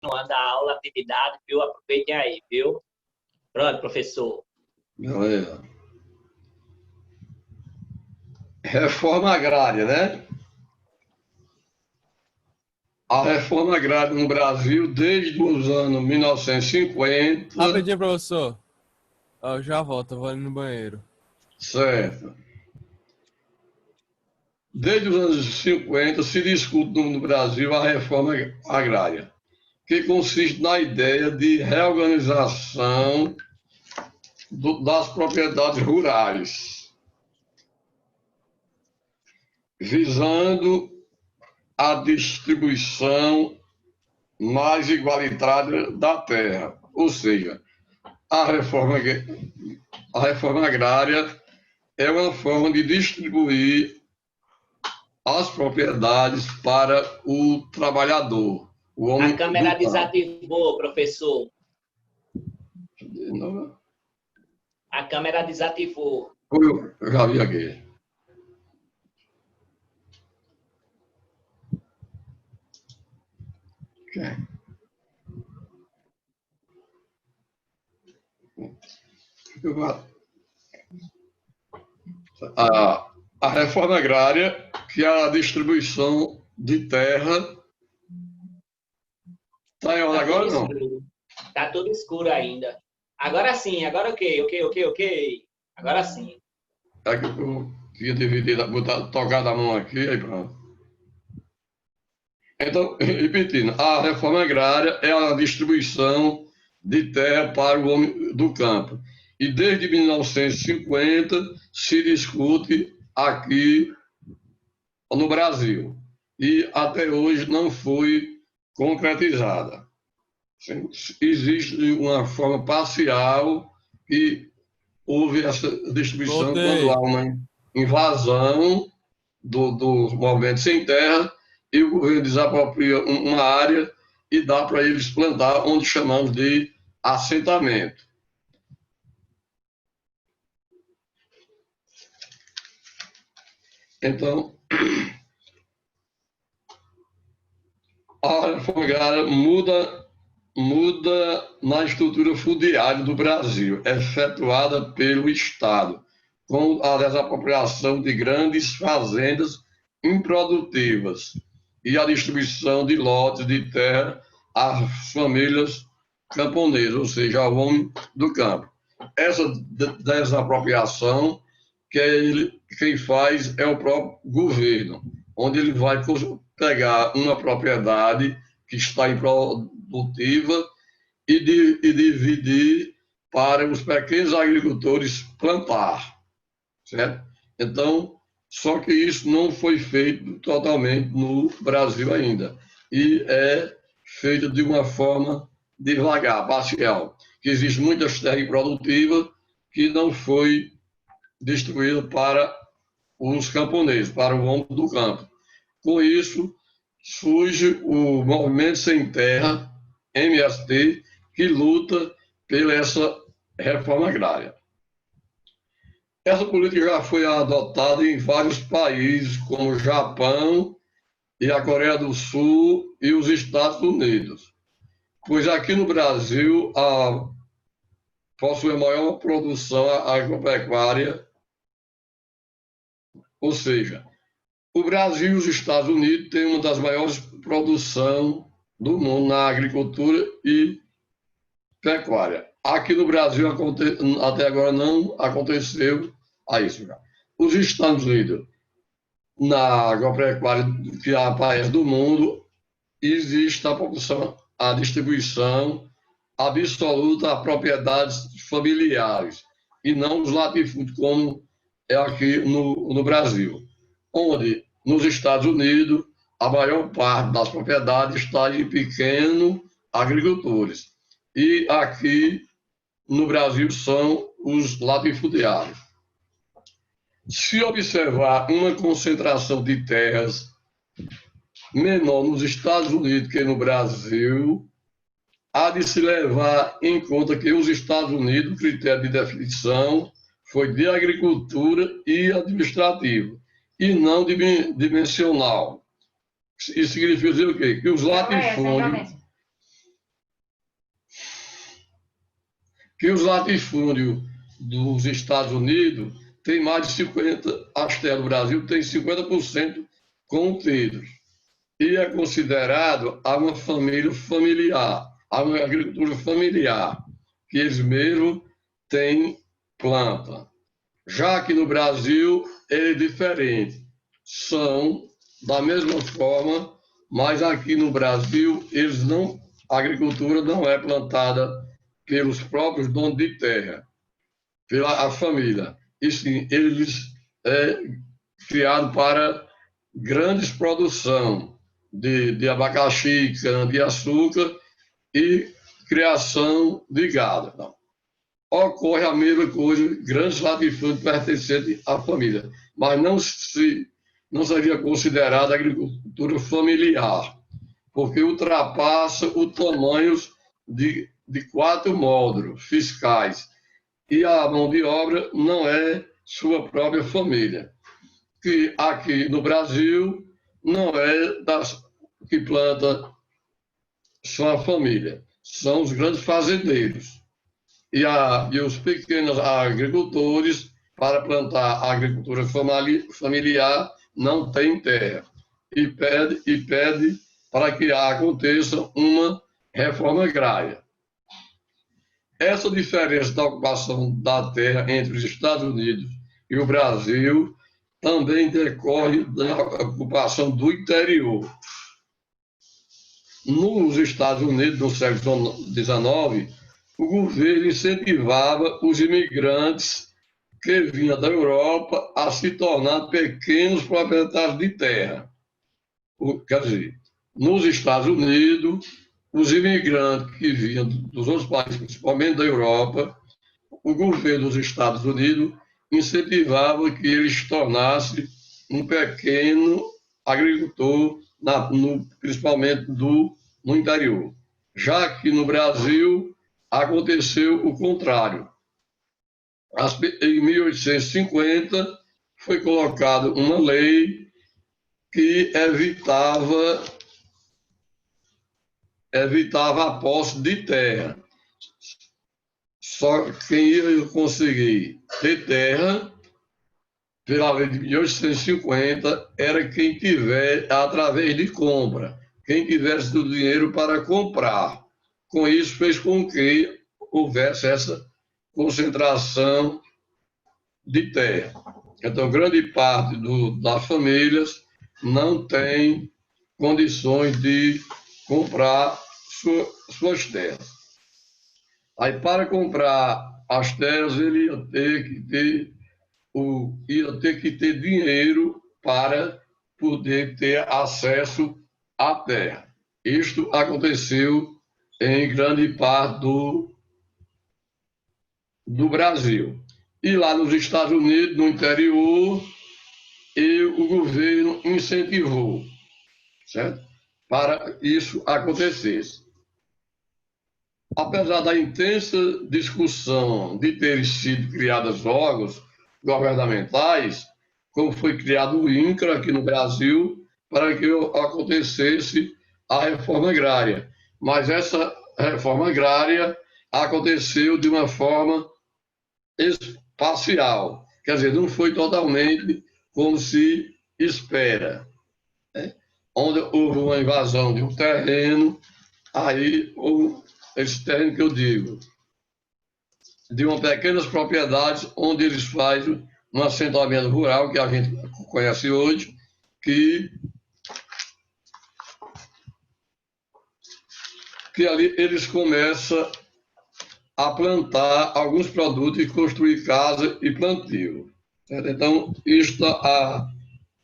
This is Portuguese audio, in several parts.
continuando a aula, a atividade, viu? Aproveitem aí, viu? Pronto, professor. Beleza. Reforma agrária, né? A reforma agrária no Brasil, desde os anos 1950, Rapidinho, professor. Eu já volto, eu vou ali no banheiro. certo? Desde os anos 50 se discute no Brasil a reforma agrária, que consiste na ideia de reorganização das propriedades rurais, visando a distribuição mais igualitária da terra. Ou seja, a reforma agrária é uma forma de distribuir as propriedades para o trabalhador, o homem A câmera do campo. desativou, professor. A câmera desativou. Eu já vi aqui. A reforma agrária, que é a distribuição de terra. Está em hora agora ou não? Está tudo escuro ainda. Agora sim, agora ok. Agora sim. É que eu tinha dividido, tocado a mão aqui, aí pronto. Então, repetindo, a reforma agrária é a distribuição de terra para o homem do campo. E desde 1950 se discute aqui no Brasil. E até hoje não foi concretizada. Existe uma forma parcial e houve essa distribuição quando há uma invasão do movimento sem terra e o governo desapropria uma área e dá para eles plantar onde chamamos de assentamento. Então, a reforma agrária muda na estrutura fundiária do Brasil, efetuada pelo Estado, com a desapropriação de grandes fazendas improdutivas e a distribuição de lotes de terra às famílias camponesas, ou seja, ao homem do campo. Essa desapropriação, quem faz é o próprio governo, onde ele vai pegar uma propriedade que está improdutiva e dividir para os pequenos agricultores plantar, certo? Então, só que isso não foi feito totalmente no Brasil ainda, e é feito de uma forma devagar, parcial, que existe muitas terras improdutivas que não foi distribuída para os camponeses, para o homem do campo. Com isso, surge o Movimento Sem Terra, MST, que luta pela essa reforma agrária. Essa política já foi adotada em vários países, como o Japão e a Coreia do Sul e os Estados Unidos. Pois aqui no Brasil possui a maior produção agropecuária, ou seja, o Brasil e os Estados Unidos têm uma das maiores produções do mundo na agricultura e pecuária. Aqui no Brasil, até agora, não aconteceu isso. Os Estados Unidos, na agropecuária que aparece do mundo, existe a distribuição absoluta a propriedades familiares e não os latifúndios, como é aqui no Brasil, onde nos Estados Unidos a maior parte das propriedades está em pequenos agricultores e aqui no Brasil são os latifundiários. Se observar uma concentração de terras menor nos Estados Unidos que no Brasil, há de se levar em conta que os Estados Unidos, o critério de definição foi de agricultura e administrativo, e não dimensional. Isso significa dizer o quê? Que os latifúndios que os latifúndios dos Estados Unidos têm mais de 50%, as terras do Brasil têm 50% contidos. E é considerado a uma família familiar, a uma agricultura familiar, que eles mesmos têm planta. Já que no Brasil é diferente, são da mesma forma, mas aqui no Brasil a agricultura não é plantada pelos próprios donos de terra, pela família. E sim, eles é criado para grandes produção de abacaxi, cana-de-açúcar e criação de gado. Não. Ocorre a mesma coisa, grandes latifúndios pertencentes à família, mas não seria considerada agricultura familiar, porque ultrapassa o tamanho de 4 módulos fiscais e a mão de obra não é sua própria família, que aqui no Brasil não é das que planta só a família, são os grandes fazendeiros. E os pequenos agricultores, para plantar a agricultura familiar, não têm terra. E pede para que aconteça uma reforma agrária. Essa diferença da ocupação da terra entre os Estados Unidos e o Brasil também decorre da ocupação do interior. Nos Estados Unidos, no século XIX, o governo incentivava os imigrantes que vinham da Europa a se tornar pequenos proprietários de terra. Quer dizer, nos Estados Unidos, os imigrantes que vinham dos outros países, principalmente da Europa, o governo dos Estados Unidos incentivava que eles se tornassem um pequeno agricultor, principalmente no interior. Já que no Brasil aconteceu o contrário. Em 1850 foi colocada uma lei que evitava a posse de terra. Só quem ia conseguir ter terra, pela lei de 1850, era quem tiver através de compra, quem tivesse o dinheiro para comprar. Com isso, fez com que houvesse essa concentração de terra. Então, grande parte das famílias não tem condições de comprar suas terras. Aí, para comprar as terras, ele ia ter que ter dinheiro para poder ter acesso à terra. Isto aconteceu em grande parte do Brasil. E lá nos Estados Unidos, no interior, o governo incentivou, certo? Para isso acontecesse. Apesar da intensa discussão de terem sido criados órgãos governamentais, como foi criado o INCRA aqui no Brasil, para que acontecesse a reforma agrária. Mas essa reforma agrária aconteceu de uma forma parcial, quer dizer, não foi totalmente como se espera. Né? Onde houve uma invasão de um terreno, aí esse terreno que eu digo, de uma pequenas propriedades onde eles fazem um assentamento rural, que a gente conhece hoje, que ali eles começam a plantar alguns produtos e construir casa e plantio. Certo? Então, isto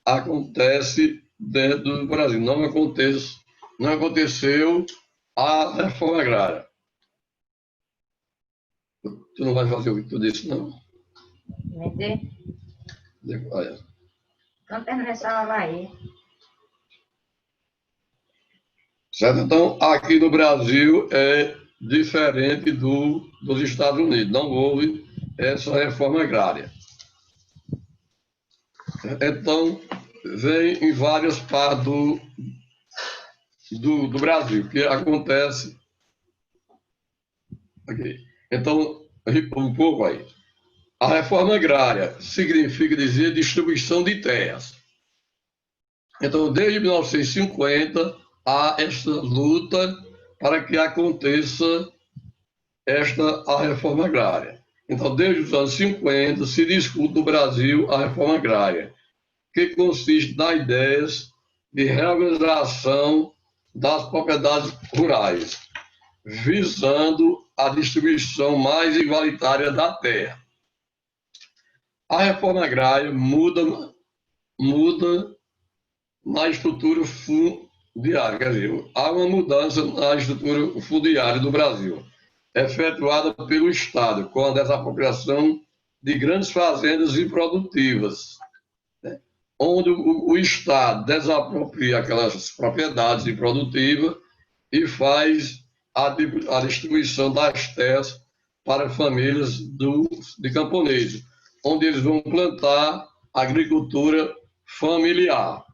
acontece dentro do Brasil. Não aconteceu a reforma agrária. Tu não vai fazer o que tu disse, não? Olha. Não termina essa aula aí. Certo? Então, aqui no Brasil é diferente dos Estados Unidos. Não houve essa reforma agrária. Então, vem em várias partes do Brasil, que acontece aqui. Então, um pouco aí. A reforma agrária significa dizer distribuição de terras. Então, desde 1950, há esta luta para que aconteça a reforma agrária. Então, desde os anos 50, se discute no Brasil a reforma agrária, que consiste nas ideias de reorganização das propriedades rurais, visando a distribuição mais igualitária da terra. A reforma agrária muda na estrutura fundiária, quer dizer, há uma mudança na estrutura fundiária do Brasil, efetuada pelo Estado, com a desapropriação de grandes fazendas improdutivas, né? Onde o Estado desapropria aquelas propriedades improdutivas e faz a distribuição das terras para famílias de camponeses, onde eles vão plantar agricultura familiar.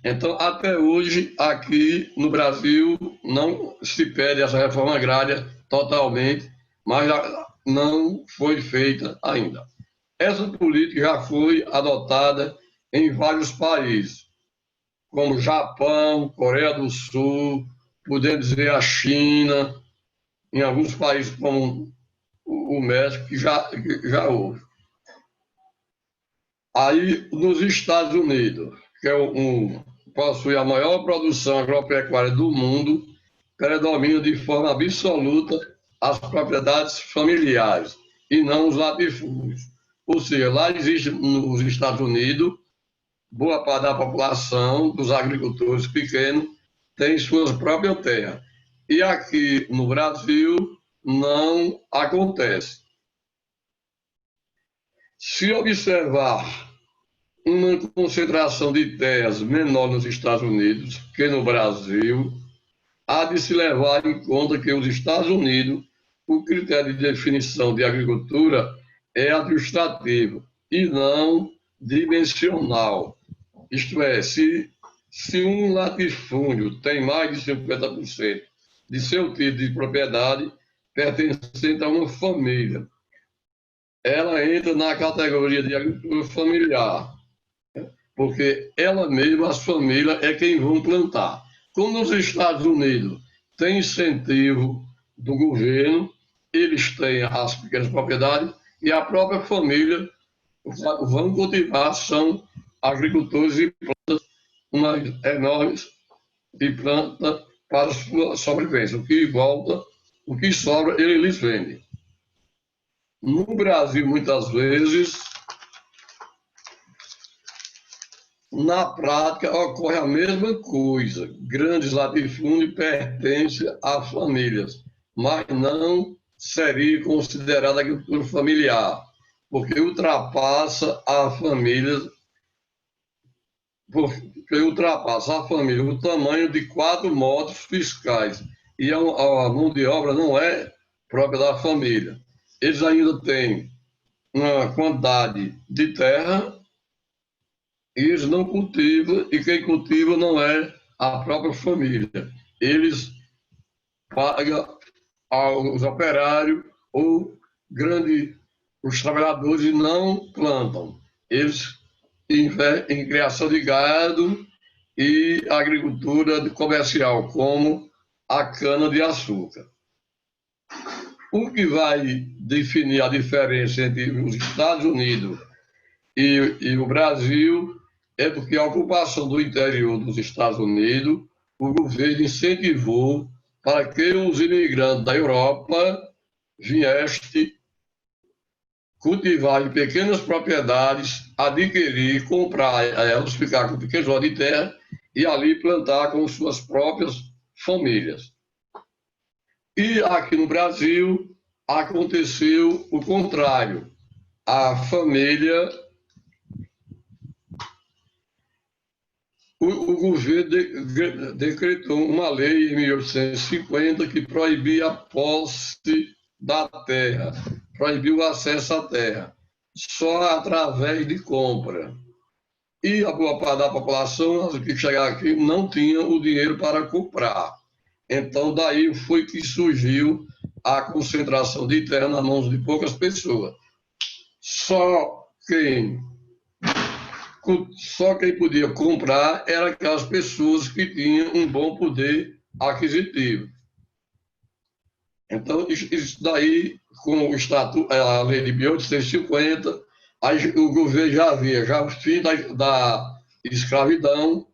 Então, até hoje, aqui no Brasil, não se pede essa reforma agrária totalmente, mas não foi feita ainda. Essa política já foi adotada em vários países, como Japão, Coreia do Sul, podemos dizer a China, em alguns países como o México, que já houve. Aí, nos Estados Unidos, que possui a maior produção agropecuária do mundo, predomina de forma absoluta as propriedades familiares e não os latifúndios. Ou seja, lá existe, nos Estados Unidos, boa parte da população, dos agricultores pequenos, tem suas próprias terras. E aqui no Brasil não acontece. Se observar uma concentração de terras menor nos Estados Unidos que no Brasil, há de se levar em conta que os Estados Unidos, o critério de definição de agricultura é administrativo e não dimensional. Isto é, se um latifúndio tem mais de 50% de seu título de propriedade pertencente a uma família, ela entra na categoria de agricultura familiar, porque ela mesma, as famílias, é quem vão plantar. Como nos Estados Unidos tem incentivo do governo, eles têm as pequenas propriedades e a própria família vão cultivar, são agricultores e plantas umas enormes de planta para a sua sobrevivência. O que volta, o que sobra, eles vendem. No Brasil, muitas vezes, na prática, ocorre a mesma coisa. Grandes latifúndios pertencem a famílias, mas não seria considerada agricultura familiar, porque ultrapassa a família, o tamanho de 4 modos fiscais, e a mão de obra não é própria da família. Eles ainda têm uma quantidade de terra e eles não cultivam, e quem cultiva não é a própria família. Eles pagam aos operários ou os trabalhadores e não plantam. Eles investem em criação de gado e agricultura comercial, como a cana-de-açúcar. O que vai definir a diferença entre os Estados Unidos e o Brasil é porque a ocupação do interior dos Estados Unidos, o governo incentivou para que os imigrantes da Europa viessem cultivar em pequenas propriedades, adquirir, comprar elas, ficar com pequenos lotes de terra e ali plantar com suas próprias famílias. E aqui no Brasil aconteceu o contrário. A família, o governo decretou uma lei em 1850 que proibia a posse da terra, proibiu o acesso à terra, só através de compra. E a boa parte da população que chegava aqui não tinha o dinheiro para comprar. Então, daí foi que surgiu a concentração de terra nas mãos de poucas pessoas. Só quem, só quem podia comprar eram aquelas pessoas que tinham um bom poder aquisitivo. Então, isso daí, com o estatuto, a lei de 1850, o governo já havia já o fim da escravidão,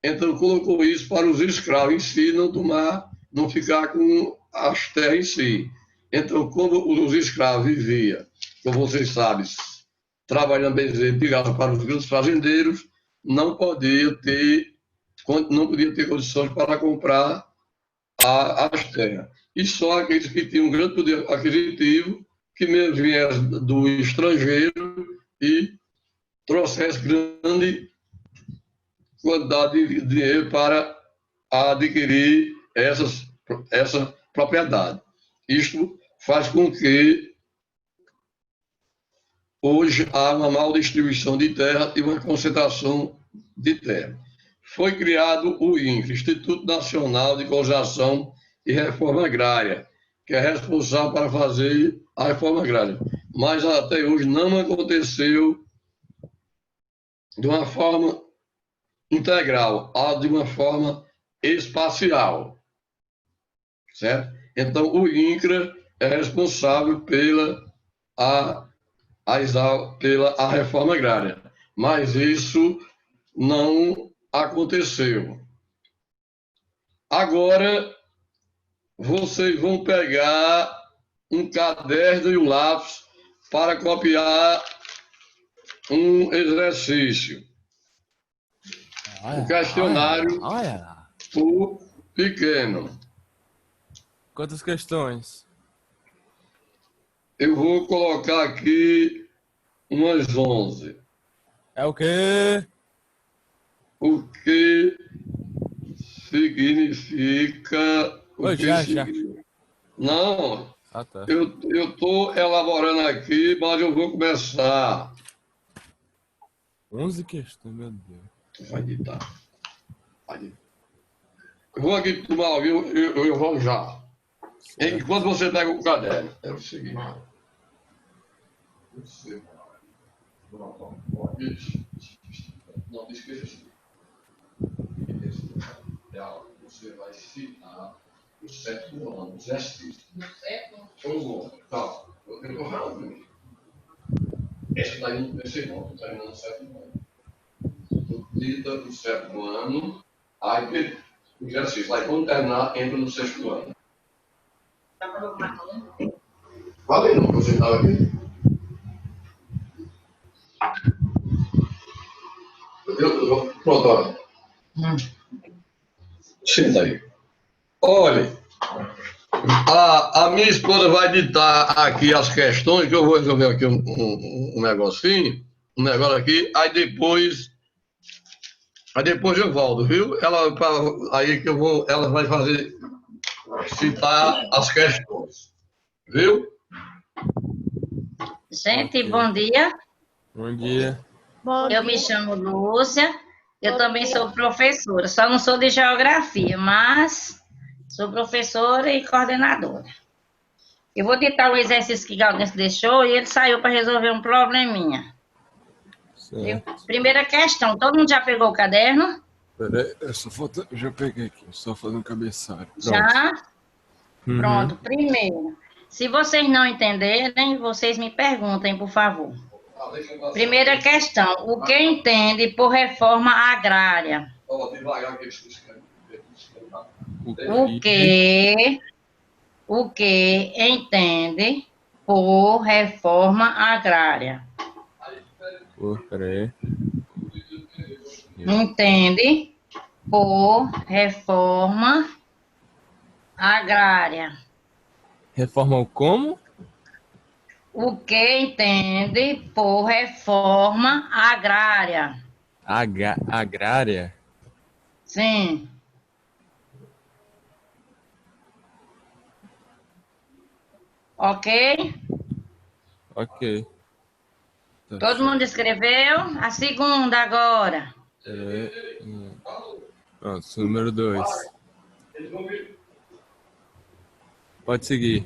então colocou isso para os escravos em si não tomar, não ficar com as terras em si. Então, como os escravos viviam, como vocês sabem, trabalhando bem de graça para os grandes fazendeiros, não podia ter condições para comprar as terras. E só aqueles que tinham um grande poder aquisitivo, que mesmo viessem do estrangeiro e trouxessem grande quantidade de dinheiro para adquirir essa propriedade. Isto faz com que hoje há uma mal distribuição de terra e uma concentração de terra. Foi criado o INCRA, Instituto Nacional de Conservação e Reforma Agrária, que é responsável para fazer a reforma agrária. Mas até hoje não aconteceu de uma forma integral, de uma forma espacial, certo? Então, o INCRA é responsável pela reforma agrária, mas isso não aconteceu. Agora, vocês vão pegar um caderno e um lápis para copiar um exercício. O questionário por pequeno. Quantas questões? Eu vou colocar aqui umas 11. É o quê? O que significa... Já. Não, Ah, tá. eu estou elaborando aqui, mas eu vou começar. 11 questões, meu Deus. Vai editar. Eu vou aqui tomar, eu vou já. Certo. Enquanto você pega o caderno, é o seguinte. Você não esqueça. Você vai citar o sétimo ano, os exercícios. No sétimo? Tá. Eu estou falando. Esse daí não pensei não, estou terminando o sétimo ano. Lida do sétimo ano, aí o exercício. Aí quando terminar, entra no sexto ano. Falei não, que você estava aqui. Pronto, olha. Senta aí. Olha, a minha esposa vai ditar aqui as questões, que eu vou resolver aqui um negocinho, um negócio aqui, aí depois eu volto, viu? Aí que ela vai citar as questões, viu? Gente, bom dia. Bom dia. Eu me chamo Lúcia. Eu também sou professora. Só não sou de geografia, mas sou professora e coordenadora. Eu vou ditar o exercício que Gaudense deixou e ele saiu para resolver um probleminha. Certo. Primeira questão. Todo mundo já pegou o caderno? Peraí, já peguei aqui, só fazendo cabeçalho. Pronto. Já? Uhum. Pronto. Primeiro, se vocês não entenderem, vocês me perguntem, por favor. Primeira questão. O que entende por reforma agrária? O que entende por reforma agrária? Peraí. Entende por reforma agrária. Reforma como? O que entende por reforma agrária? Agrária? Sim. Ok? Ok. Todo mundo escreveu? A segunda agora. Pronto, número 2. Pode seguir.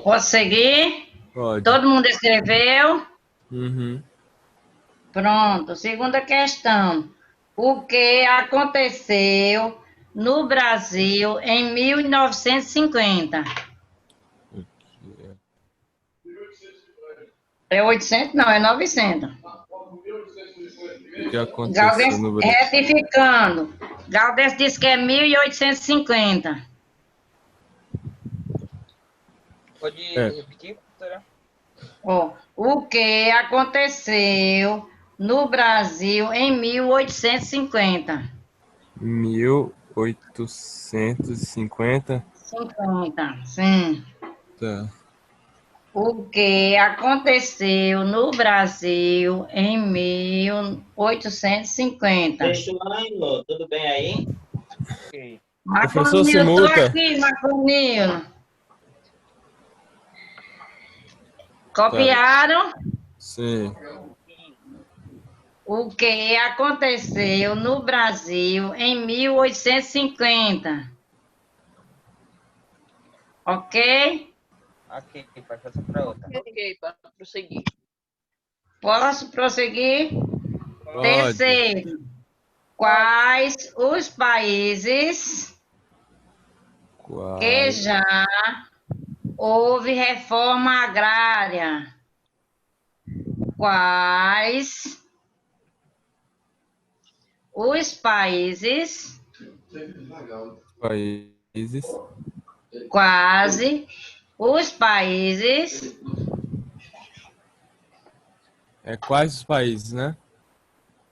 Posso seguir? Pode. Todo mundo escreveu? Uhum. Pronto. Segunda questão. O que aconteceu no Brasil em 1950? É 800? Não, é 900. O que aconteceu Gaudense, no Brasil? retificando. Gaudense disse que é 1850. Pode É. repetir, professora? Ó, o que aconteceu no Brasil em 1850? 1850. 50, sim. Tá. O que aconteceu no Brasil em 1850? Deixando, tudo bem aí? Ok. Professor Marconil, eu tô Simuta. aqui, Marconil. Tá. Copiaram? Sim. O que aconteceu no Brasil em 1850? Ok? Ok, pode passar para outra. Ok, para prosseguir. Posso prosseguir? Pode. Terceiro. Quais os países que já houve reforma agrária? Quais os países, Países. quase os países Quais os países, né?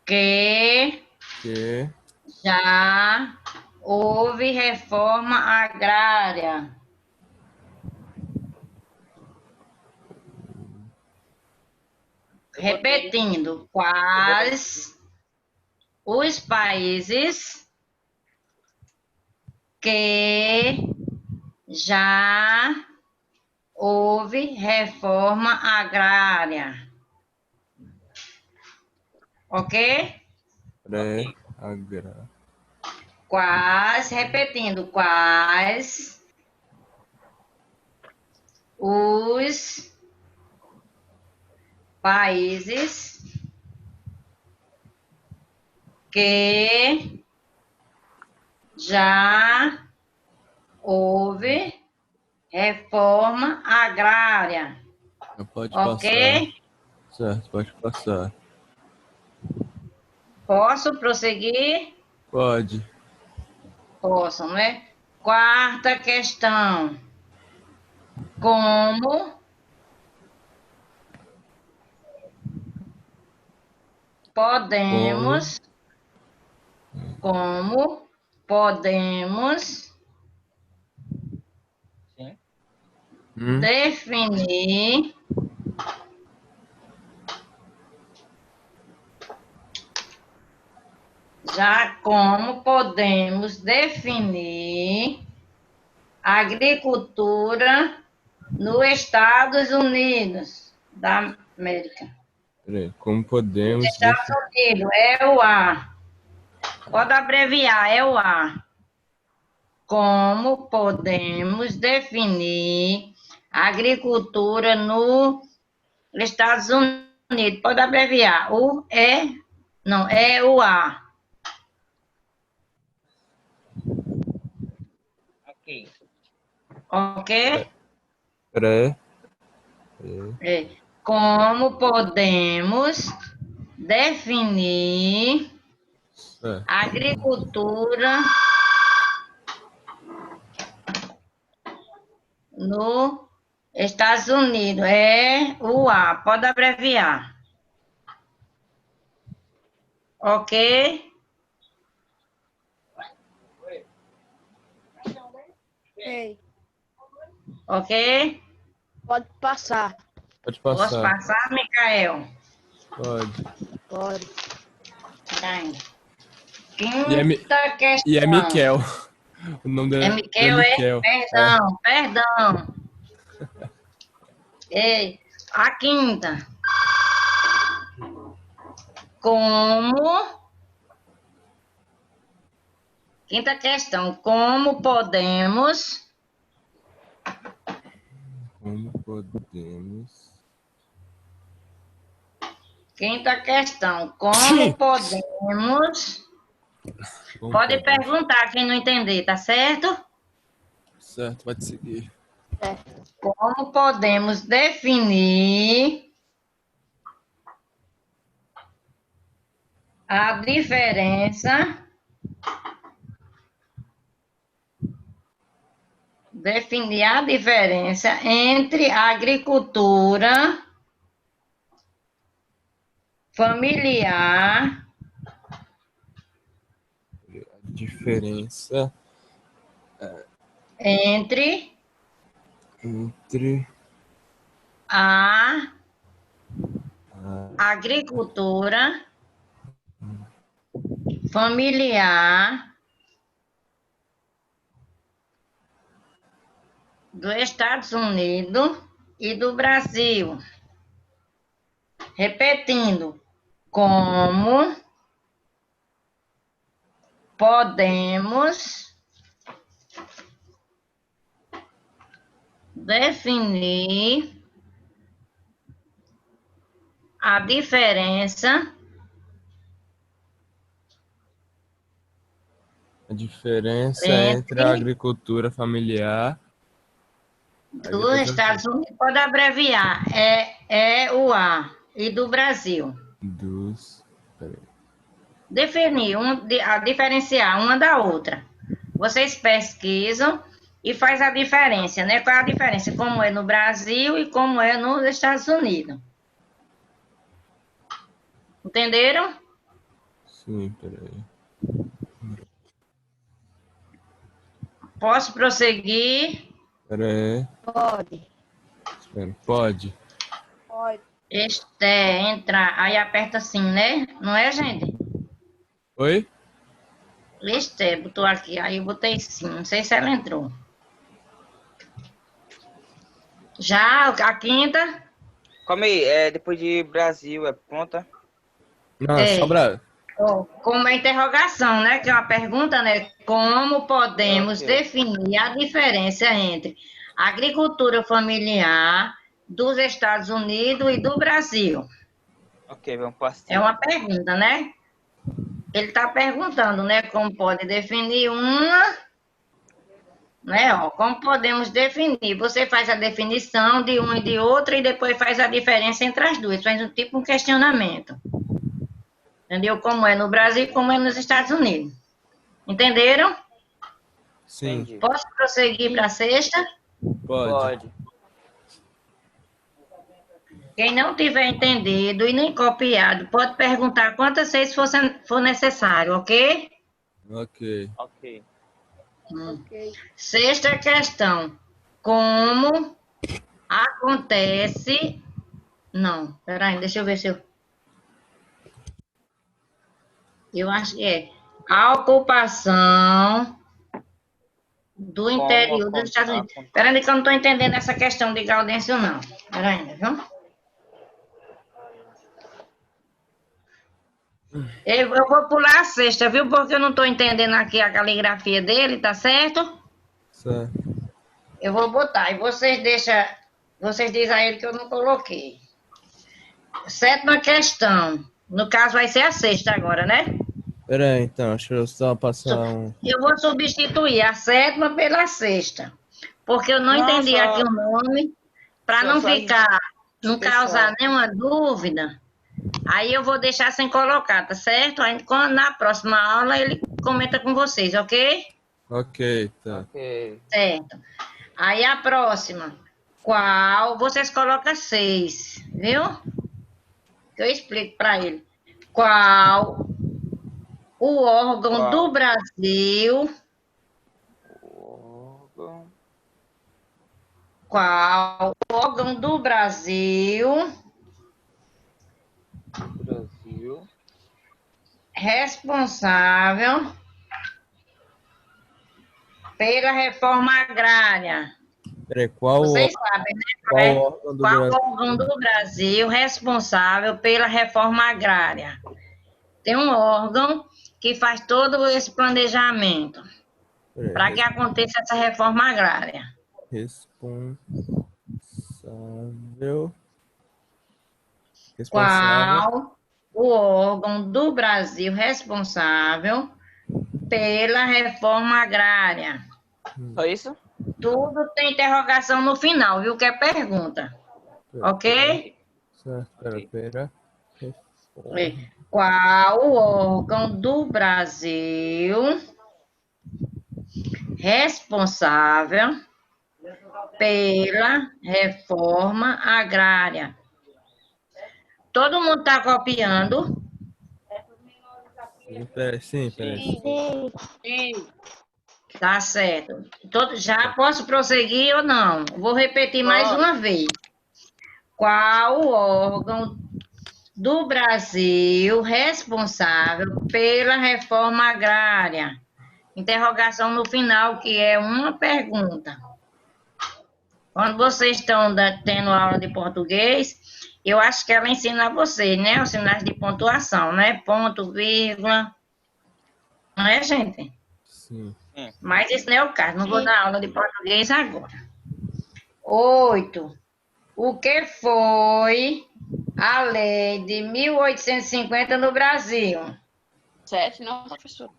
que Que já houve reforma agrária? Repetindo, quais os países que já houve reforma agrária? Ok? pré-agra. Quais, repetindo, quais os países que já houve reforma agrária? Pode Ok? passar. Certo, pode passar. Posso prosseguir? Pode. Posso, né? Quarta questão. Como podemos, como podemos Sim. definir como podemos definir agricultura nos Estados Unidos da América? Peraí, como podemos Estados Unidos, é o A. Pode abreviar, é o A. Como podemos definir agricultura nos Estados Unidos? Pode abreviar. O é, não, é o A. Ok. Ok? pré É. Como podemos definir certo. agricultura nos Estados Unidos? É o A. Pode abreviar. Ok? Ei, Ok? pode passar. Pode Posso passar. passar, Micael? Pode. Pode. Tá. E é, Quinta questão. e é Miquel. O nome dele É é Miquel, é? Miquel. Perdão, perdão. Ei, a quinta. Quinta questão. Como podemos podemos. Quinta questão. Como podemos... Como Pode podemos? perguntar quem não entender, tá certo? Certo, pode seguir. Como podemos definir a diferença entre a agricultura familiar A diferença entre entre a a agricultura familiar dos Estados Unidos e do Brasil. Repetindo, como podemos definir a diferença entre a agricultura familiar dos Estados Unidos, pode abreviar, é o A, e do Brasil. peraí. Definir, diferenciar uma da outra. Vocês pesquisam e faz a diferença, né? Qual é a diferença? Como é no Brasil e como é nos Estados Unidos. Entenderam? Sim, peraí. Posso prosseguir? Peraí. Pode. Espera, pode. Pode. Entra, aí aperta assim, né? Não é, gente? Oi? Botou aqui, aí eu botei sim, não sei se ela entrou. Já, a quinta? Calma aí, depois de Brasil, é pronta? Não, só Brasil. Como é interrogação, né? Que é uma pergunta, né? Como podemos definir a diferença entre a agricultura familiar dos Estados Unidos e do Brasil? Ok, vamos passar. É uma pergunta, né? Ele está perguntando, né? Como pode definir uma, né? Ó, como podemos definir? Você faz a definição de uma e de outra e depois faz a diferença entre as duas. Faz um questionamento. Entendeu? Como é no Brasil e como é nos Estados Unidos. Entenderam? Sim. Entendi. Posso prosseguir para a sexta? Pode. Quem não tiver entendido e nem copiado, pode perguntar quantas vezes for necessário, ok? Ok. Ok. Ok. Sexta questão. Como acontece... Não, peraí, deixa eu ver se eu... Eu acho que é a ocupação do interior dos Estados Unidos. Peraí, que eu não estou entendendo essa questão de Gaudêncio, não. Peraí, viu? Eu vou pular a sexta, viu? Porque eu não estou entendendo aqui a caligrafia dele, tá certo? Certo. Eu vou botar. E vocês dizem a ele que eu não coloquei. Sétima questão. No caso, vai ser a sexta agora, né? Peraí, então, deixa eu só passar um... Eu vou substituir a sétima pela sexta. Porque eu não entendi aqui o nome. Para não causar nenhuma dúvida. Aí eu vou deixar sem colocar, tá certo? Aí na próxima aula ele comenta com vocês, ok? Ok, tá. Ok. Certo. Aí a próxima. Qual? Vocês colocam 6, viu? Eu explico para ele. Qual o órgão do Brasil? Qual o órgão do Brasil responsável pela reforma agrária? Peraí, Vocês sabem, né? Qual órgão do Brasil responsável pela reforma agrária? Tem um órgão que faz todo esse planejamento para que aconteça essa reforma agrária. Responsável Responsável. Qual o órgão do Brasil responsável pela reforma agrária? Só isso? Tudo tem interrogação no final, viu? Que é pergunta. Ok? Certo, pera. Qual o órgão do Brasil responsável pela reforma agrária? Todo mundo está copiando? Sim, peraí. Sim. Tá certo. Já posso prosseguir ou não? Vou repetir mais uma vez. Qual o órgão do Brasil responsável pela reforma agrária? Interrogação no final, que é uma pergunta. Quando vocês estão tendo aula de português, eu acho que ela ensina a vocês, né? Os sinais de pontuação, né? Ponto, vírgula. Não é, gente? Sim. Mas esse não é o caso. Não vou dar aula de português agora. 8. O que foi a lei de 1850 no Brasil? 7, não, professor.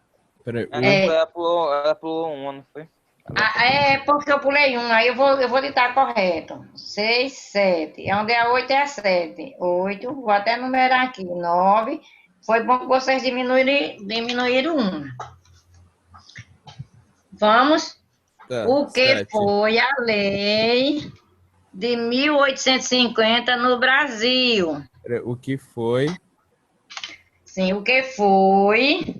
Peraí. Ela pulou uma, não foi? É porque eu pulei um, aí eu vou ditar correto. 6, 7. Onde é a 8 é a 7. 8, vou até numerar aqui. 9. Foi bom que vocês diminuíram um. Vamos. Tá, O que 7. foi a lei de 1850 no Brasil? Peraí, o que foi? Sim, o que foi?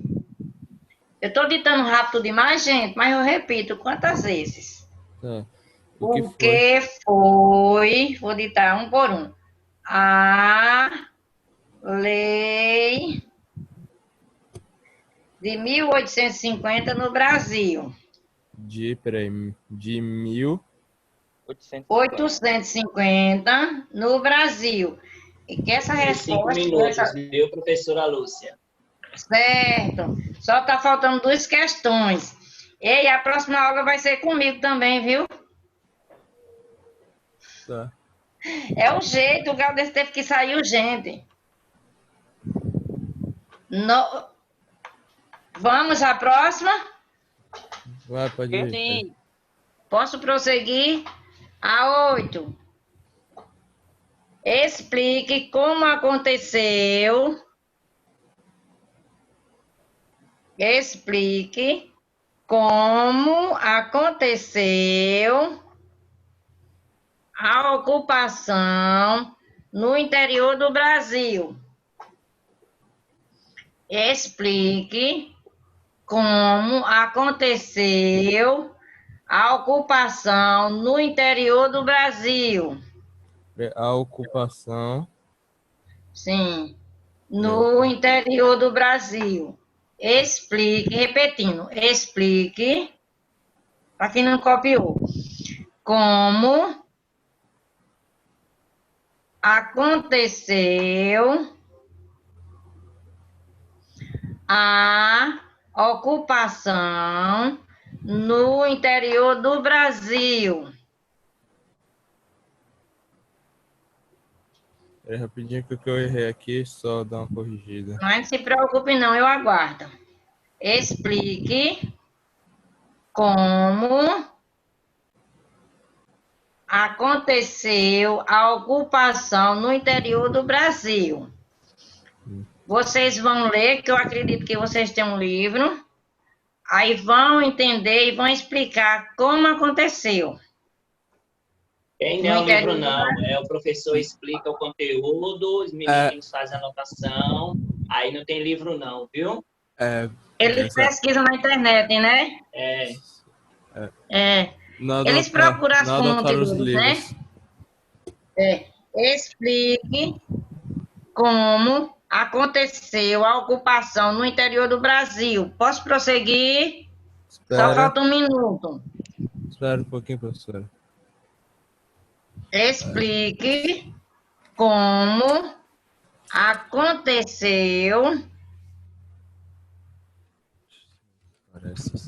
Eu estou ditando rápido demais, gente, mas eu repito quantas vezes? Tá. O que foi? Vou ditar um por um. A lei de 1850 no Brasil. De 850 no Brasil. E que essa 5 resposta... minutos, viu, professora Lúcia? Certo. Só está faltando 2 questões. E a próxima aula vai ser comigo também, viu? Tá. É o jeito, o Galdês teve que sair urgente. Vamos à próxima? Vai, pode ir. Sim. Posso prosseguir? A 8. Explique como aconteceu. Explique como aconteceu a ocupação no interior do Brasil. Explique como aconteceu a ocupação no interior do Brasil. A ocupação. Sim, no interior do Brasil. Explique, repetindo, explique, para quem não copiou, como aconteceu a ocupação no interior do Brasil. É rapidinho que eu errei aqui, só dar uma corrigida. Não se preocupe não, eu aguardo. Explique como aconteceu a ocupação no interior do Brasil. Vocês vão ler, que eu acredito que vocês têm um livro, aí vão entender e vão explicar como aconteceu. Quem não é o livro, não. É o professor explica o conteúdo, os meninos fazem anotação, aí não tem livro, não, viu? Eles pesquisam na internet, né? Eles procuram as fontes, né? Explique como aconteceu a ocupação no interior do Brasil. Posso prosseguir? Só falta um minuto. Espera um pouquinho, professora. Explique como aconteceu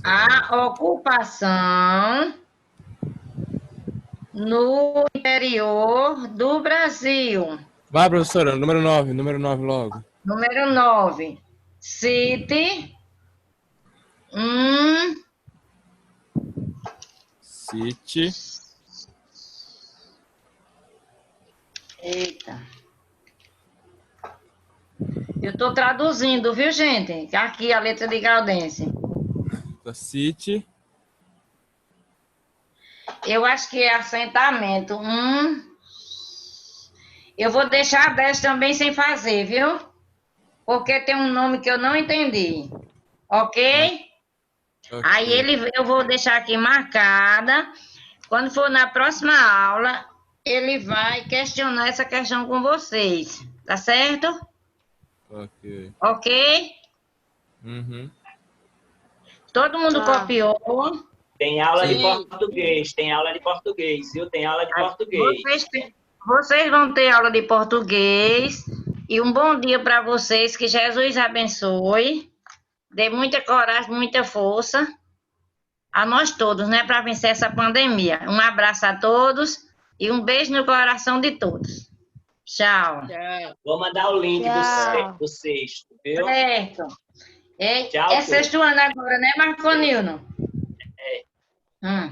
a ocupação no interior do Brasil. Vai, professora, número 9 logo. Número 9. Cite um Cite. Eita. Eu estou traduzindo, viu, gente? Aqui a letra de Gaudense. Cite. Eu acho que é assentamento. Eu vou deixar 10 também sem fazer, viu? Porque tem um nome que eu não entendi. Ok? Aí eu vou deixar aqui marcada. Quando for na próxima aula, ele vai questionar essa questão com vocês. Tá certo? Ok. Ok? Uhum. Todo mundo Tá. copiou. Tem aula de Sim. português, tem aula de português, viu? Tem aula de português. Vocês vão ter aula de português. E um bom dia para vocês. Que Jesus abençoe. Dê muita coragem, muita força a nós todos, né? Para vencer essa pandemia. Um abraço a todos e um beijo no coração de todos. Tchau. Tchau. Vou mandar o link Tchau. do sexto, viu? Certo. Tchau, É sexto ano agora, né, Marconilno? É.